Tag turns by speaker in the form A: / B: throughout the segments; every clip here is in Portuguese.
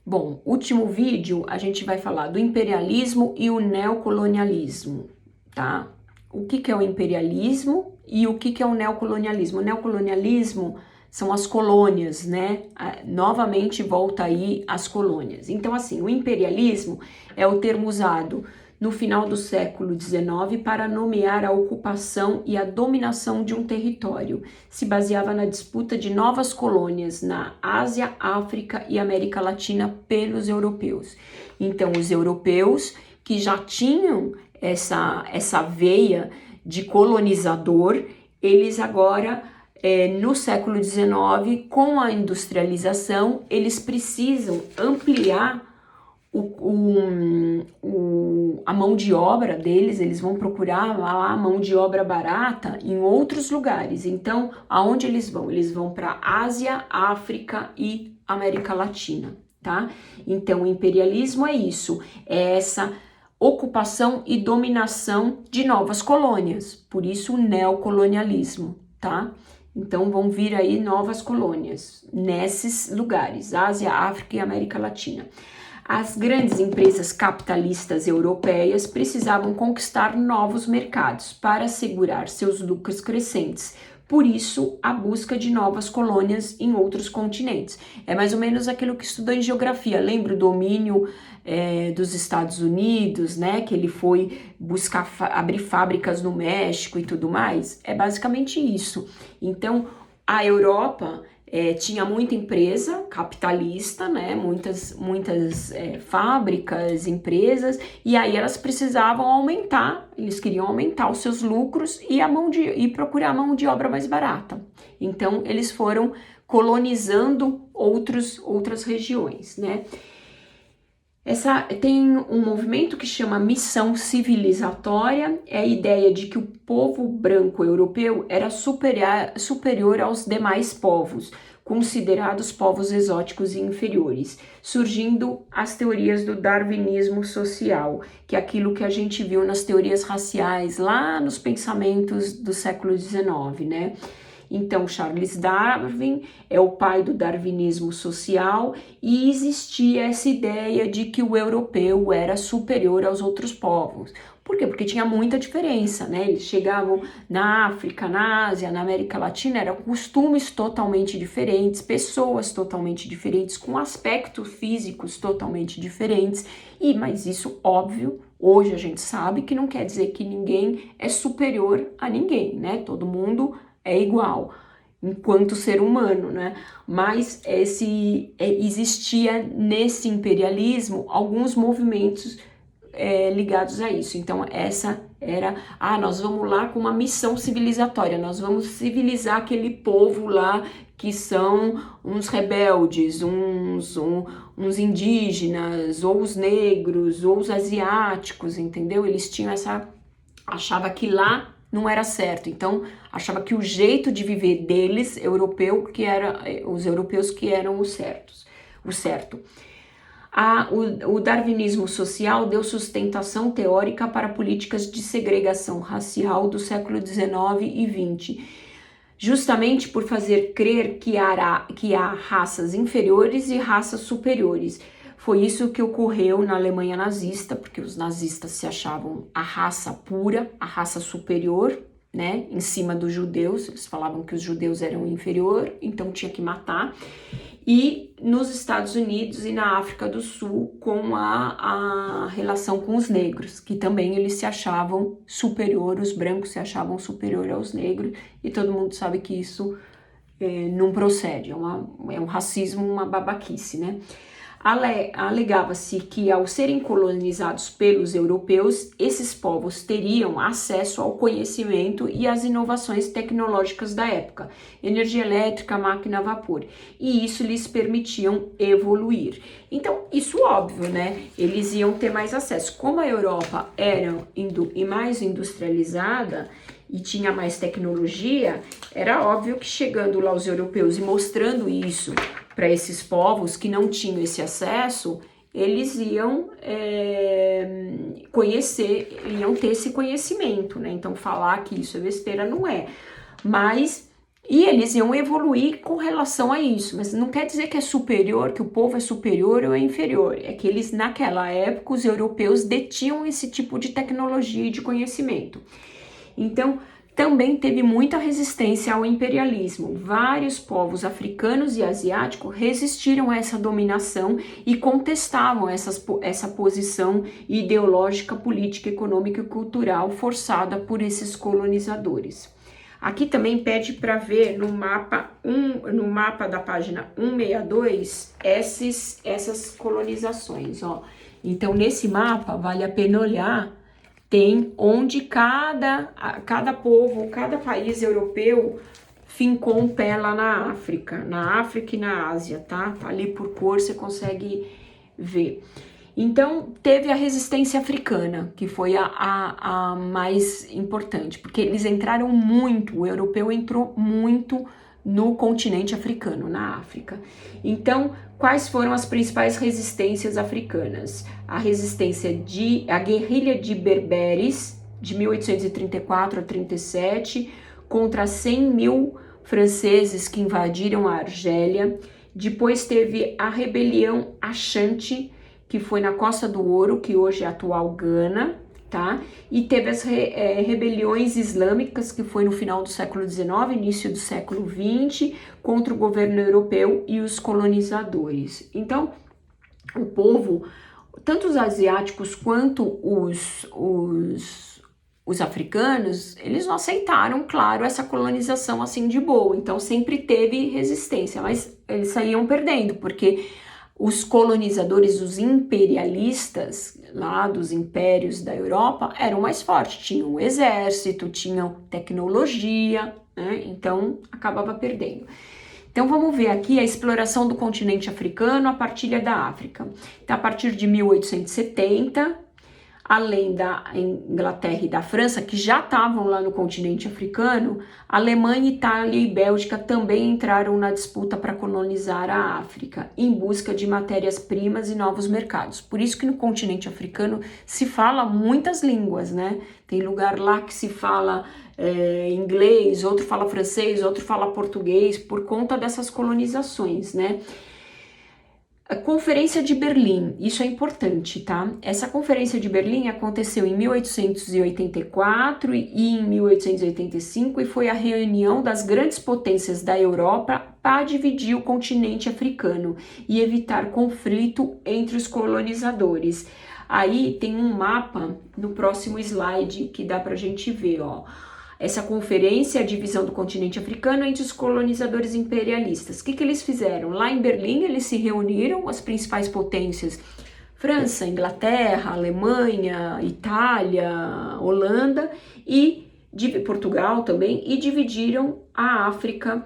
A: Bom, último vídeo a gente vai falar do imperialismo e o neocolonialismo, tá? O que que é o imperialismo e o que que é o neocolonialismo? O neocolonialismo são as colônias, né? Novamente volta aí as colônias. Então, assim, o imperialismo é o termo usado no final do século XIX para nomear a ocupação e a dominação de um território. Se baseava na disputa de novas colônias na Ásia, África e América Latina pelos europeus. Então, os europeus que já tinham essa veia de colonizador, eles agora, no século XIX, com a industrialização, eles precisam ampliar a mão de obra deles, eles vão procurar lá a mão de obra barata em outros lugares. Então, aonde eles vão? Eles vão para Ásia, África e América Latina, tá? Então, o imperialismo é isso, é essa ocupação e dominação de novas colônias, por isso o neocolonialismo, tá? Então vão vir aí novas colônias nesses lugares, Ásia, África e América Latina. As grandes empresas capitalistas europeias precisavam conquistar novos mercados para assegurar seus lucros crescentes. Por isso, a busca de novas colônias em outros continentes. É mais ou menos aquilo que estudou em geografia. Lembra o domínio dos Estados Unidos, né? Que ele foi buscar abrir fábricas no México e tudo mais? É basicamente isso. Então, a Europa tinha muita empresa capitalista, né? Muitas fábricas, empresas, e aí elas precisavam aumentar, eles queriam aumentar os seus lucros e procurar a mão de obra mais barata. Então, eles foram colonizando outras regiões, né? Tem um movimento que chama missão civilizatória, é a ideia de que o povo branco europeu era superior aos demais povos, considerados povos exóticos e inferiores, surgindo as teorias do darwinismo social, que é aquilo que a gente viu nas teorias raciais, lá nos pensamentos do século XIX, né? Então, Charles Darwin é o pai do darwinismo social e existia essa ideia de que o europeu era superior aos outros povos. Por quê? Porque tinha muita diferença, né? Eles chegavam na África, na Ásia, na América Latina, eram costumes totalmente diferentes, pessoas totalmente diferentes, com aspectos físicos totalmente diferentes. Mas isso, óbvio, hoje a gente sabe que não quer dizer que ninguém é superior a ninguém, né? Todo mundo é igual enquanto ser humano, né? Mas existia nesse imperialismo alguns movimentos ligados a isso. Então essa era, nós vamos lá com uma missão civilizatória, nós vamos civilizar aquele povo lá que são uns rebeldes, uns indígenas, ou os negros, ou os asiáticos, entendeu? Eles tinham achava que lá não era certo, então achava que o jeito de viver deles, os europeus que eram o certo. O darwinismo social deu sustentação teórica para políticas de segregação racial do século XIX e XX, justamente por fazer crer que há raças inferiores e raças superiores. Foi isso que ocorreu na Alemanha nazista, porque os nazistas se achavam a raça pura, a raça superior, né, em cima dos judeus. Eles falavam que os judeus eram inferior, então tinha que matar. E nos Estados Unidos e na África do Sul, com a relação com os negros, que também eles se achavam superior, os brancos se achavam superior aos negros, e todo mundo sabe que isso não procede, é um racismo, uma babaquice, né? Alegava-se que, ao serem colonizados pelos europeus, esses povos teriam acesso ao conhecimento e às inovações tecnológicas da época, energia elétrica, máquina a vapor, e isso lhes permitiam evoluir. Então, isso óbvio, né? Eles iam ter mais acesso. Como a Europa era mais industrializada e tinha mais tecnologia, era óbvio que chegando lá os europeus e mostrando isso para esses povos que não tinham esse acesso, eles iam ter esse conhecimento, né? Então falar que isso é besteira não é, mas E eles iam evoluir com relação a isso, mas não quer dizer que é superior, que o povo é superior ou é inferior. É que eles, naquela época, os europeus detinham esse tipo de tecnologia e de conhecimento. Então, também teve muita resistência ao imperialismo. Vários povos africanos e asiáticos resistiram a essa dominação e contestavam essa posição ideológica, política, econômica e cultural forçada por esses colonizadores. Aqui também pede para ver no mapa da página 162 essas colonizações, ó. Então, nesse mapa, vale a pena olhar, tem onde cada povo, cada país europeu fincou um pé lá na África e na Ásia, tá? Ali por cor você consegue ver. Então, teve a resistência africana, que foi a mais importante, porque eles entraram muito, o europeu entrou muito no continente africano, na África. Então, quais foram as principais resistências africanas? A guerrilha de Berberes, de 1834 a 37, contra 100 mil franceses que invadiram a Argélia. Depois teve a rebelião Ashanti, que foi na Costa do Ouro, que hoje é a atual Gana, tá? E teve as rebeliões islâmicas, que foi no final do século XIX, início do século XX, contra o governo europeu e os colonizadores. Então, o povo, tanto os asiáticos quanto os africanos, eles não aceitaram, claro, essa colonização assim de boa. Então, sempre teve resistência, mas eles saíam perdendo, porque os colonizadores, os imperialistas lá dos impérios da Europa eram mais fortes, tinham um exército, tinham tecnologia, né? Então acabava perdendo. Então vamos ver aqui a exploração do continente africano, a partilha da África. Então, a partir de 1870, além da Inglaterra e da França, que já estavam lá no continente africano, Alemanha, Itália e Bélgica também entraram na disputa para colonizar a África, em busca de matérias-primas e novos mercados. Por isso que no continente africano se fala muitas línguas, né? Tem lugar lá que se fala inglês, outro fala francês, outro fala português, por conta dessas colonizações, né? A Conferência de Berlim, isso é importante, tá? Essa Conferência de Berlim aconteceu em 1884 e em 1885 e foi a reunião das grandes potências da Europa para dividir o continente africano e evitar conflito entre os colonizadores. Aí tem um mapa no próximo slide que dá pra gente ver, ó. Essa conferência, a divisão do continente africano entre os colonizadores imperialistas. O que eles fizeram? Lá em Berlim, eles se reuniram, as principais potências, França, Inglaterra, Alemanha, Itália, Holanda e Portugal também, e dividiram a África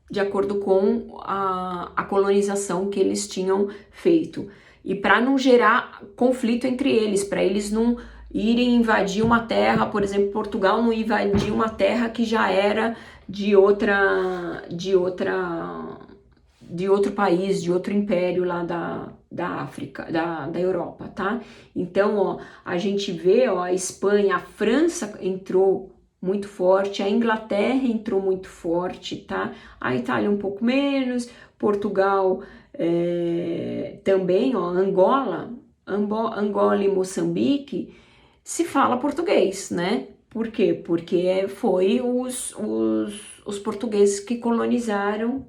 A: de acordo com a colonização que eles tinham feito. E para não gerar conflito entre eles, para eles não irem invadir uma terra, por exemplo, Portugal não invadir uma terra que já era de outro país, de outro império lá da África, da Europa, tá? Então, ó, a gente vê, ó, a Espanha, a França entrou muito forte, a Inglaterra entrou muito forte, tá? A Itália um pouco menos, Portugal também, ó, Angola e Moçambique, se fala português, né? Por quê? Porque foi os portugueses que colonizaram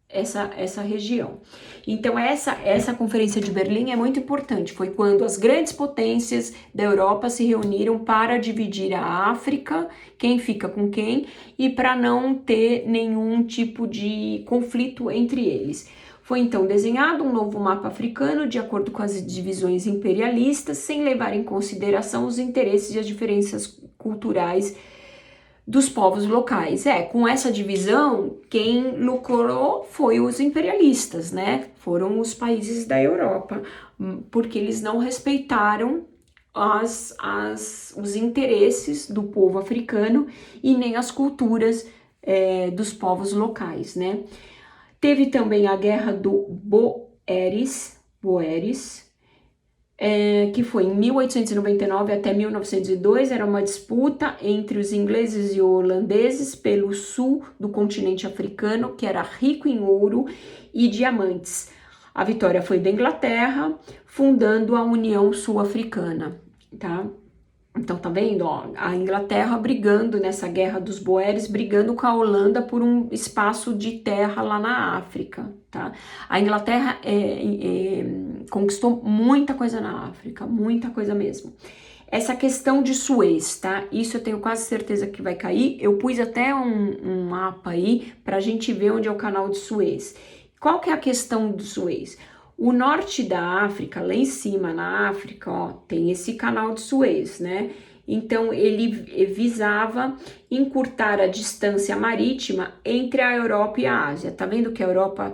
A: essa região. Então essa Conferência de Berlim é muito importante, foi quando as grandes potências da Europa se reuniram para dividir a África, quem fica com quem, e para não ter nenhum tipo de conflito entre eles. Foi então desenhado um novo mapa africano de acordo com as divisões imperialistas, sem levar em consideração os interesses e as diferenças culturais dos povos locais. Com essa divisão, quem lucrou foi os imperialistas, né? Foram os países da Europa, porque eles não respeitaram os interesses do povo africano e nem as culturas dos povos locais, né? Teve também a Guerra do Boeres, que foi em 1899 até 1902, era uma disputa entre os ingleses e holandeses pelo sul do continente africano, que era rico em ouro e diamantes. A vitória foi da Inglaterra, fundando a União Sul-Africana, tá? Então, tá vendo, ó, a Inglaterra brigando nessa Guerra dos Boeres, brigando com a Holanda por um espaço de terra lá na África, tá? A Inglaterra conquistou muita coisa na África, muita coisa mesmo. Essa questão de Suez, tá? Isso eu tenho quase certeza que vai cair. Eu pus até um mapa aí pra gente ver onde é o canal de Suez. Qual que é a questão do Suez? O norte da África, lá em cima na África, ó, tem esse canal de Suez, né? Então ele visava encurtar a distância marítima entre a Europa e a Ásia. Tá vendo que a Europa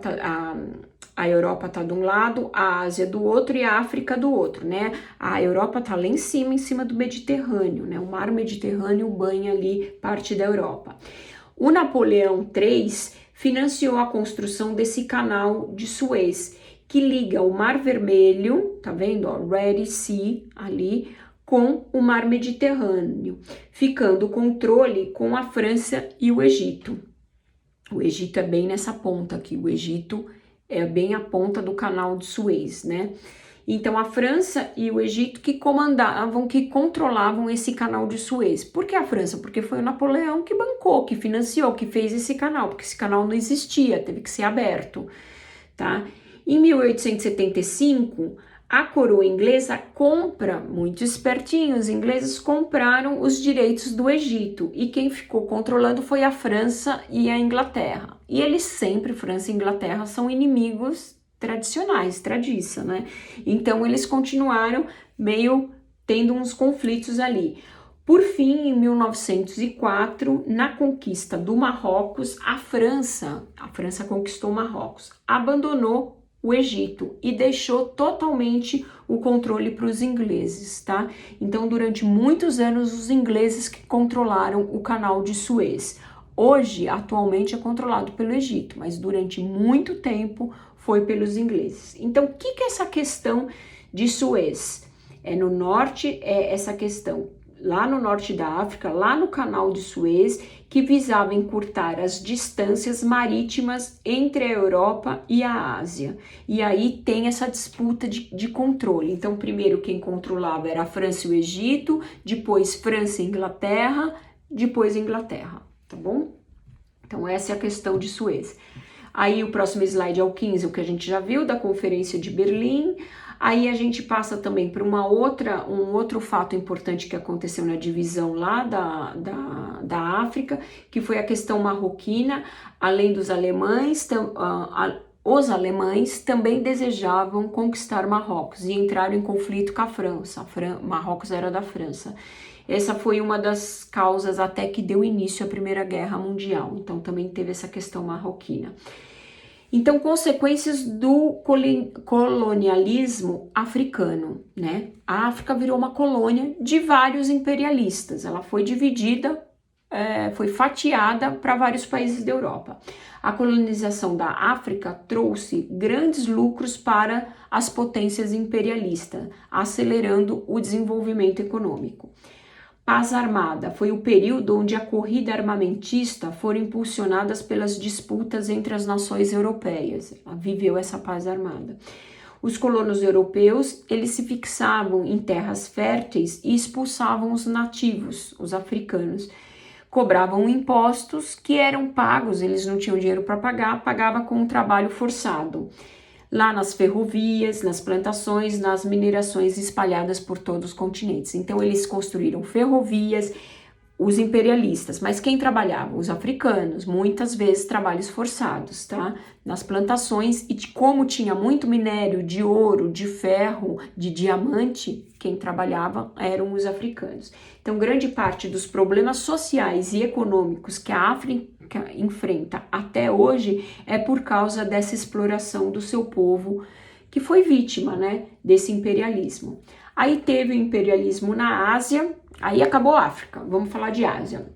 A: tá de um lado, a Ásia do outro e a África do outro, né? A Europa tá lá em cima do Mediterrâneo, né? O mar Mediterrâneo banha ali parte da Europa. O Napoleão III financiou a construção desse canal de Suez, que liga o Mar Vermelho, tá vendo, ó, Red Sea ali, com o Mar Mediterrâneo, ficando o controle com a França e o Egito. O Egito é bem nessa ponta aqui, o Egito é bem a ponta do canal de Suez, né? Então, a França e o Egito que comandavam, que controlavam esse canal de Suez. Por que a França? Porque foi o Napoleão que bancou, que financiou, que fez esse canal, porque esse canal não existia, teve que ser aberto, tá? Em 1875, a coroa inglesa compra, muito espertinho, os ingleses compraram os direitos do Egito e quem ficou controlando foi a França e a Inglaterra. E eles sempre, França e Inglaterra, são inimigos tradicionais, tradiça, né? Então eles continuaram meio tendo uns conflitos ali. Por fim, em 1904, na conquista do Marrocos, a França conquistou Marrocos, abandonou o Egito e deixou totalmente o controle para os ingleses, tá? Então, durante muitos anos, os ingleses que controlaram o canal de Suez. Hoje, atualmente, é controlado pelo Egito, mas durante muito tempo foi pelos ingleses. Então, o que é essa questão de Suez? No norte, é essa questão lá no norte da África, lá no canal de Suez, que visava encurtar as distâncias marítimas entre a Europa e a Ásia. E aí tem essa disputa de controle. Então, primeiro quem controlava era a França e o Egito, depois França e Inglaterra, depois Inglaterra, tá bom? Então, essa é a questão de Suez. Aí o próximo slide é o 15, o que a gente já viu, da Conferência de Berlim. Aí a gente passa também para um outro fato importante que aconteceu na divisão lá da África, que foi a questão marroquina. Além dos alemães, os alemães também desejavam conquistar Marrocos e entraram em conflito com a França. Marrocos era da França. Essa foi uma das causas até que deu início à Primeira Guerra Mundial. Então também teve essa questão marroquina. Então, consequências do colonialismo africano, né? A África virou uma colônia de vários imperialistas. Ela foi dividida, foi fatiada para vários países da Europa. A colonização da África trouxe grandes lucros para as potências imperialistas, acelerando o desenvolvimento econômico. Paz armada foi o período onde a corrida armamentista foram impulsionadas pelas disputas entre as nações europeias. Ela viveu essa paz armada. Os colonos europeus, eles se fixavam em terras férteis e expulsavam os nativos, os africanos. Cobravam impostos que eram pagos, eles não tinham dinheiro para pagar, pagava com um trabalho forçado. Lá nas ferrovias, nas plantações, nas minerações espalhadas por todos os continentes. Então eles construíram ferrovias, os imperialistas, mas quem trabalhava? Os africanos, muitas vezes trabalhos forçados, tá? Nas plantações, e como tinha muito minério de ouro, de ferro, de diamante, quem trabalhava eram os africanos. Então grande parte dos problemas sociais e econômicos que a África enfrenta até hoje é por causa dessa exploração do seu povo que foi vítima, né, desse imperialismo. Aí teve o imperialismo na Ásia, aí acabou a África, vamos falar de Ásia.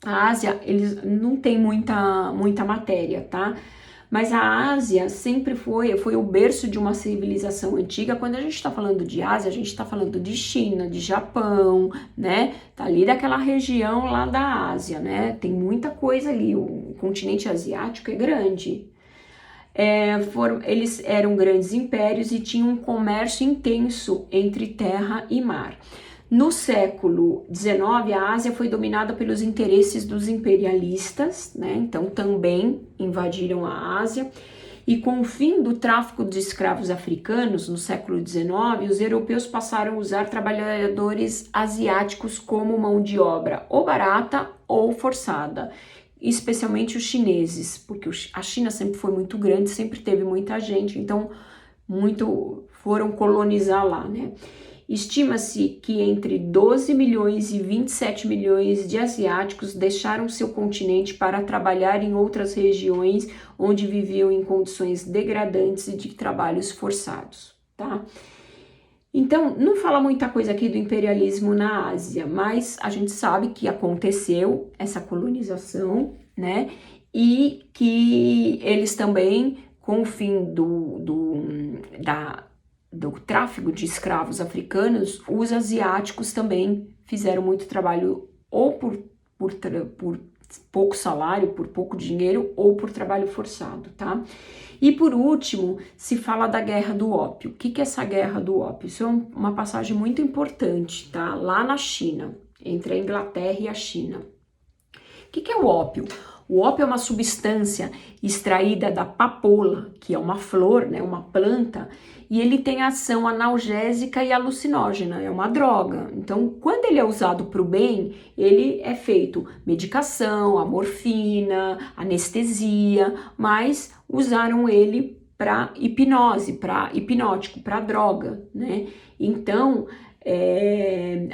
A: A Ásia, eles não tem muita matéria, tá? Mas a Ásia sempre foi o berço de uma civilização antiga. Quando a gente está falando de Ásia, a gente está falando de China, de Japão, né? Tá ali daquela região lá da Ásia, né? Tem muita coisa ali, o continente asiático é grande. Eles eram grandes impérios e tinham um comércio intenso entre terra e mar. No século XIX, a Ásia foi dominada pelos interesses dos imperialistas, né? Então também invadiram a Ásia. E com o fim do tráfico de escravos africanos no século XIX, os europeus passaram a usar trabalhadores asiáticos como mão de obra ou barata ou forçada, especialmente os chineses, porque a China sempre foi muito grande, sempre teve muita gente, então foram colonizar lá, né? Estima-se que entre 12 milhões e 27 milhões de asiáticos deixaram seu continente para trabalhar em outras regiões onde viviam em condições degradantes e de trabalhos forçados, tá? Então, não fala muita coisa aqui do imperialismo na Ásia, mas a gente sabe que aconteceu essa colonização, né? E que eles também, com o fim do tráfico de escravos africanos, os asiáticos também fizeram muito trabalho ou por pouco salário, por pouco dinheiro ou por trabalho forçado, tá? E por último, se fala da Guerra do Ópio. O que é essa Guerra do Ópio? Isso é uma passagem muito importante, tá? Lá na China, entre a Inglaterra e a China. O que é o ópio? O ópio é uma substância extraída da papoula, que é uma flor, né, uma planta, e ele tem ação analgésica e alucinógena, é uma droga. Então, quando ele é usado para o bem, ele é feito medicação, a morfina, anestesia, mas usaram ele para hipnose, para hipnótico, para droga, né? Então,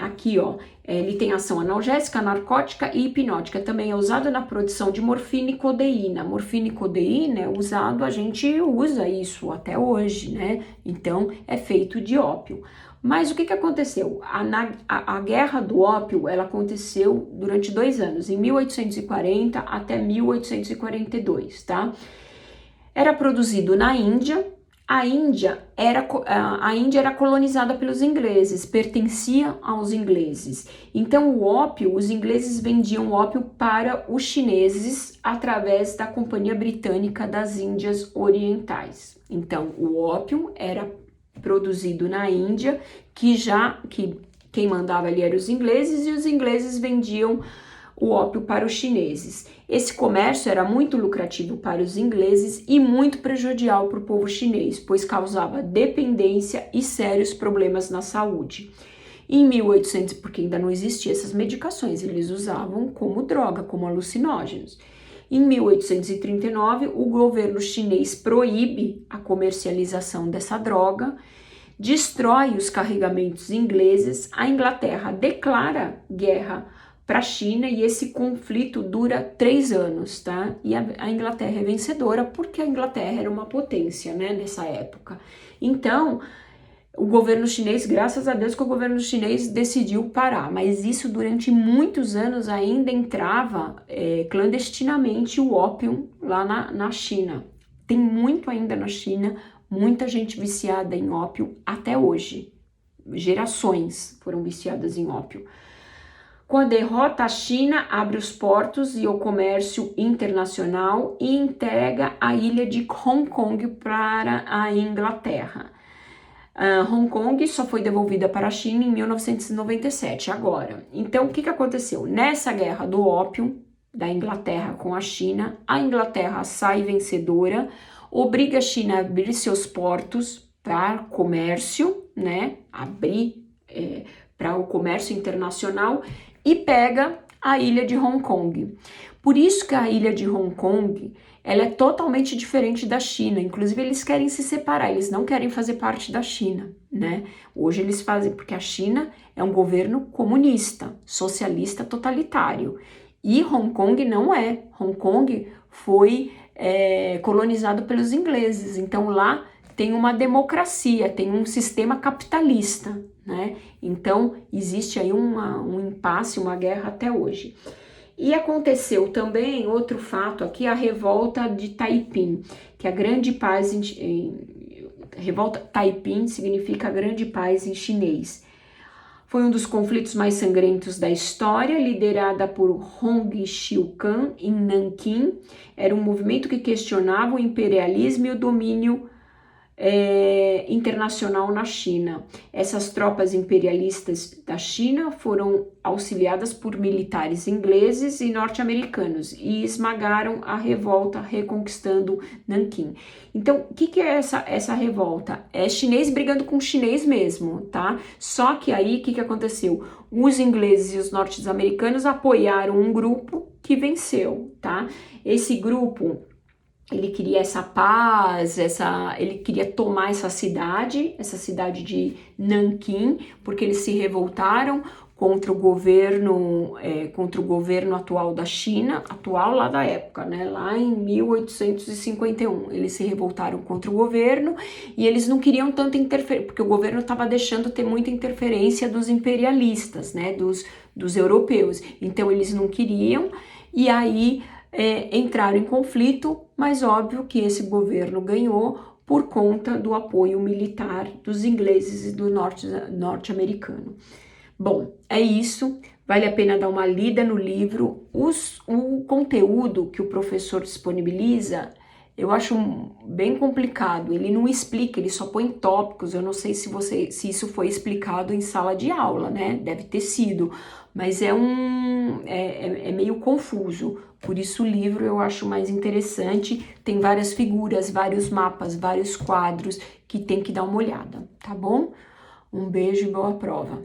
A: aqui, ó, ele tem ação analgésica, narcótica e hipnótica. Também é usado na produção de morfina e codeína. Morfina e codeína é usado, a gente usa isso até hoje, né? Então, é feito de ópio. Mas o que aconteceu? A guerra do ópio, ela aconteceu durante 2 anos, em 1840 até 1842, tá? Era produzido na Índia. A Índia era colonizada pelos ingleses, pertencia aos ingleses. Então, o ópio, os ingleses vendiam ópio para os chineses através da Companhia Britânica das Índias Orientais. Então, o ópio era produzido na Índia, que quem mandava ali eram os ingleses, e os ingleses vendiam o ópio para os chineses. Esse comércio era muito lucrativo para os ingleses e muito prejudicial para o povo chinês, pois causava dependência e sérios problemas na saúde. Em 1800, porque ainda não existiam essas medicações, eles usavam como droga, como alucinógenos. Em 1839, o governo chinês proíbe a comercialização dessa droga, destrói os carregamentos ingleses, a Inglaterra declara guerra para a China e esse conflito dura 3 anos, tá? E a Inglaterra é vencedora porque a Inglaterra era uma potência, né, nessa época. Então, o governo chinês, graças a Deus que o governo chinês decidiu parar, mas isso durante muitos anos ainda entrava clandestinamente o ópio lá na China. Tem muito ainda na China, muita gente viciada em ópio até hoje. Gerações foram viciadas em ópio. Com a derrota, a China abre os portos e o comércio internacional e entrega a ilha de Hong Kong para a Inglaterra. Hong Kong só foi devolvida para a China em 1997, agora. Então, o que aconteceu? Nessa guerra do ópio da Inglaterra com a China, a Inglaterra sai vencedora, obriga a China a abrir seus portos para comércio, né? Abrir para o comércio internacional e pega a ilha de Hong Kong. Por isso que a ilha de Hong Kong, ela é totalmente diferente da China. Inclusive, eles querem se separar, eles não querem fazer parte da China, né? Hoje eles fazem, porque a China é um governo comunista, socialista, totalitário. E Hong Kong não é. Hong Kong foi colonizado pelos ingleses. Então, lá tem uma democracia, tem um sistema capitalista, né? Então, existe aí um impasse, uma guerra até hoje. E aconteceu também outro fato aqui, a revolta de Taiping, que a grande paz revolta Taiping significa grande paz em chinês. Foi um dos conflitos mais sangrentos da história, liderada por Hong Xiuquan em Nanquim. Era um movimento que questionava o imperialismo e o domínio internacional na China. Essas tropas imperialistas da China foram auxiliadas por militares ingleses e norte-americanos e esmagaram a revolta, reconquistando Nanquim. Então, o que é essa revolta? É chinês brigando com chinês mesmo, tá? Só que aí, o que aconteceu? Os ingleses e os norte-americanos apoiaram um grupo que venceu, tá? Esse grupo, ele queria essa paz, ele queria tomar essa cidade de Nanquim, porque eles se revoltaram contra o governo atual da China, atual lá da época, né? Lá em 1851, eles se revoltaram contra o governo e eles não queriam tanta interferência, porque o governo estava deixando ter muita interferência dos imperialistas, né? Dos europeus. Então eles não queriam, e aí entraram em conflito, mas óbvio que esse governo ganhou por conta do apoio militar dos ingleses e do norte-americano. Bom, é isso. Vale a pena dar uma lida no livro. O conteúdo que o professor disponibiliza, eu acho bem complicado. Ele não explica, ele só põe tópicos. Eu não sei se isso foi explicado em sala de aula, né? Deve ter sido, mas é meio confuso. Por isso o livro eu acho mais interessante. Tem várias figuras, vários mapas, vários quadros que tem que dar uma olhada, tá bom? Um beijo e boa prova.